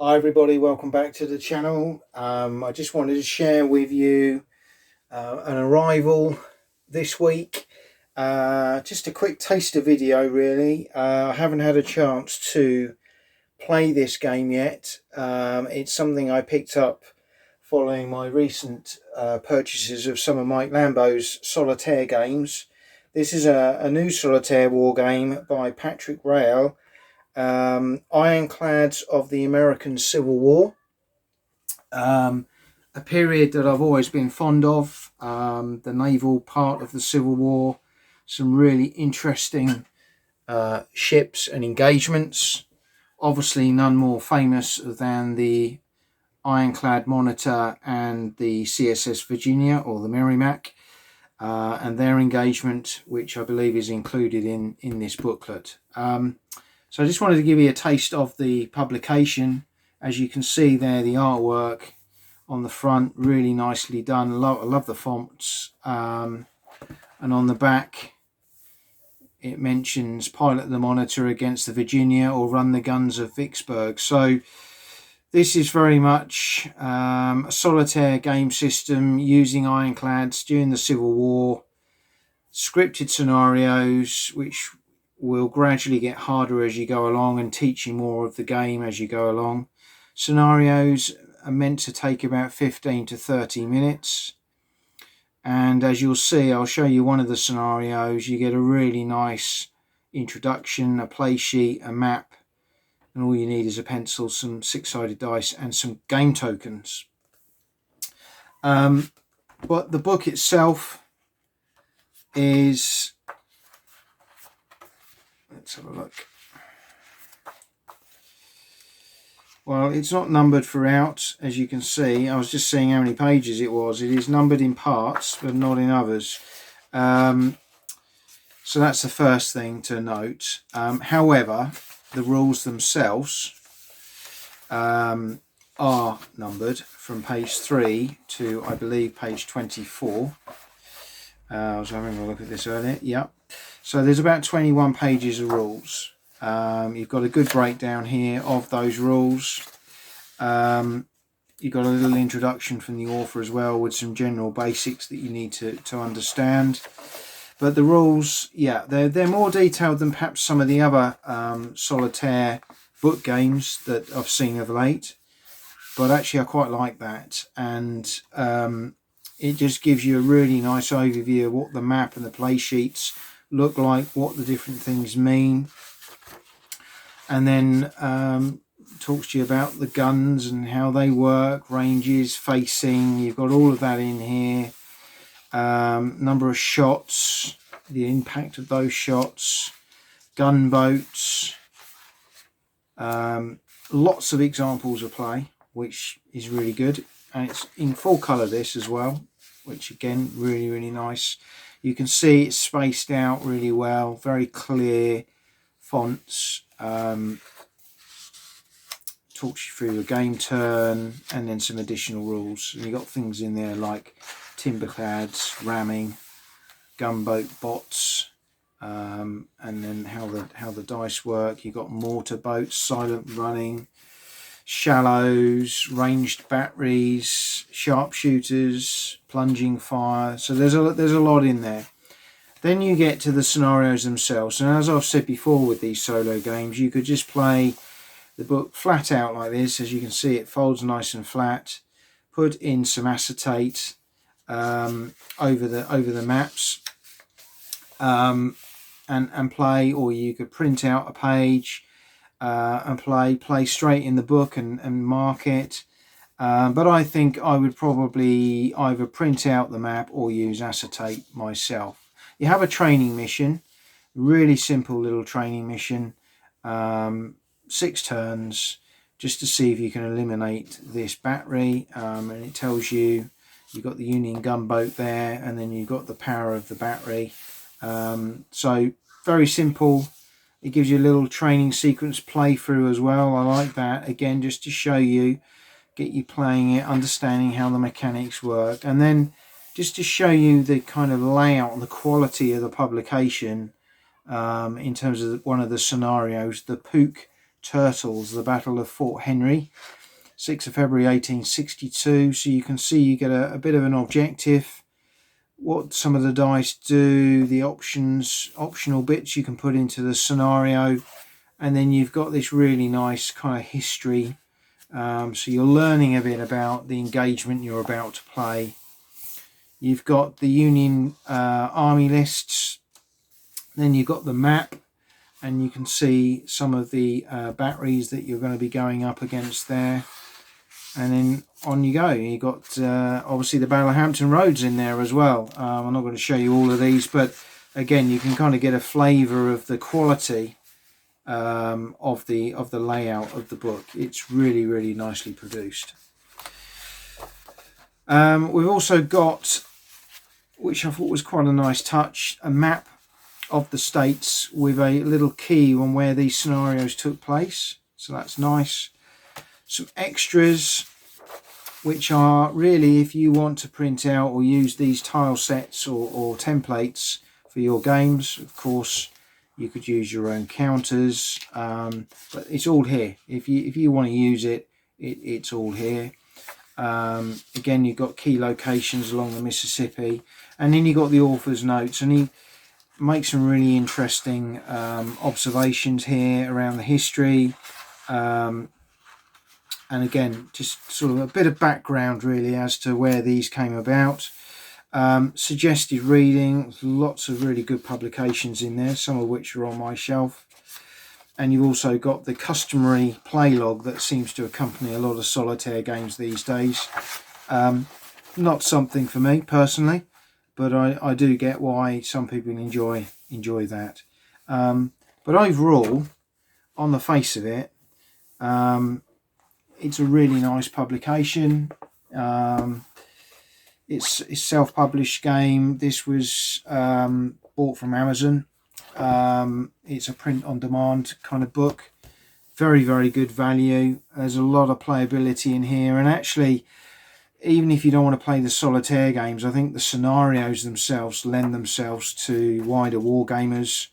Hi everybody, welcome back to the channel. I just wanted to share with you an arrival this week. Just a quick taster video really. I haven't had a chance to play this game yet. It's something I picked up following my recent purchases of some of Mike Lambo's Solitaire games. This is a new Solitaire war game by Patrick Rail. Ironclads of the American Civil War, a period that I've always been fond of, the naval part of the Civil War, some really interesting ships and engagements, obviously none more famous than the Ironclad Monitor and the CSS Virginia or the Merrimac, and their engagement, which I believe is included in this booklet. So I just wanted to give you a taste of the publication. As you can see there, the artwork on the front, really nicely done. I love the fonts. And on the back, it mentions pilot the Monitor against the Virginia or run the guns of Vicksburg. So this is very much a solitaire game system using ironclads during the Civil War. Scripted scenarios, which will gradually get harder as you go along and teach you more of the game as you go along. Scenarios are meant to take about 15 to 30 minutes. And as you'll see, I'll show you one of the scenarios. You get a really nice introduction, a play sheet, a map, and all you need is a pencil, some six-sided dice, and some game tokens. But the book itself is... Let's have a look. Well, it's not numbered throughout, as you can see. I was just seeing how many pages it was. It is numbered in parts, but not in others. So that's the first thing to note. However, the rules themselves are numbered from page 3 to, I believe, page 24. I was having a look at this earlier. Yep. So there's about 21 pages of rules. You've got a good breakdown here of those rules. You've got a little introduction from the author as well with some general basics that you need to understand. But the rules, yeah, they're more detailed than perhaps some of the other solitaire book games that I've seen of late. But actually I quite like that. And it just gives you a really nice overview of what the map and the play sheets look like, what the different things mean, and then talks to you about the guns and how they work, ranges, facing. You've got all of that in here. Number of shots, the impact of those shots, gunboats, lots of examples of play, which is really good, and it's in full colour this as well, which again really nice. You can see it's spaced out really well, very clear fonts. Talks you through a game turn and then some additional rules. And you've got things in there like timberclads, ramming, gunboat bots, and then how the dice work. You've got mortar boats, silent running, shallows, ranged batteries, sharpshooters, plunging fire. So there's a lot in there. Then you get to the scenarios themselves, and as I've said before with these solo games, you could just play the book flat out like this. As you can see, it folds nice and flat. Put in some acetate over the maps, and play, or you could print out a page and play straight in the book and mark it. But I think I would probably either print out the map or use acetate myself. You have a training mission, really simple little training mission, 6 turns, just to see if you can eliminate this battery, and it tells you you've got the Union gunboat there, and then you've got the power of the battery. So very simple. It gives you a little training sequence playthrough as well. I like that, again, just to show you, get you playing it, understanding how the mechanics work, and then just to show you the kind of layout and the quality of the publication. In terms of one of the scenarios, the Pook Turtles, the Battle of Fort Henry, 6th of February 1862. So you can see you get a bit of an objective, what some of the dice do, the optional bits you can put into the scenario, and then you've got this really nice kind of history. So you're learning a bit about the engagement you're about to play. You've got the Union Army lists, then you've got the map, and you can see some of the batteries that you're going to be going up against there. And then on you go. You've got obviously the Battle of Hampton Roads in there as well. I'm not going to show you all of these, but again, you can kind of get a flavour of the quality of the layout of the book. It's really, really nicely produced. We've also got, which I thought was quite a nice touch, a map of the states with a little key on where these scenarios took place. So that's nice. Some extras, which are really if you want to print out or use these tile sets or templates for your games. Of course, you could use your own counters, but it's all here. If you want to use it, it's all here. Again, you've got key locations along the Mississippi, and then you've got the author's notes, and he makes some really interesting observations here around the history. And again, just sort of a bit of background really as to where these came about. Suggested reading, lots of really good publications in there, some of which are on my shelf. And you've also got the customary play log that seems to accompany a lot of solitaire games these days. Not something for me personally, but I do get why some people enjoy that. But overall, on the face of it, it's a really nice publication. It's a self-published game. This was bought from Amazon. It's a print-on-demand kind of book. Very, very good value. There's a lot of playability in here, and actually, even if you don't want to play the solitaire games, I think the scenarios themselves lend themselves to wider wargamers.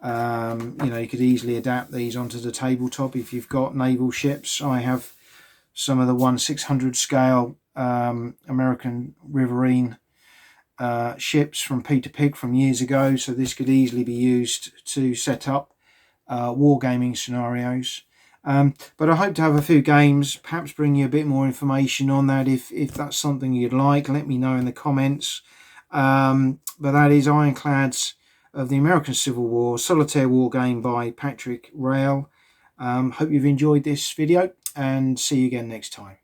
You could easily adapt these onto the tabletop if you've got naval ships. I have some of the 1/600 scale American Riverine ships from Peter Pig from years ago, so this could easily be used to set up wargaming scenarios. But I hope to have a few games, perhaps bring you a bit more information on that if that's something you'd like. Let me know in the comments. But that is Ironclads of the American Civil War, Solitaire War Game by Patrick Rail. Hope you've enjoyed this video, and see you again next time.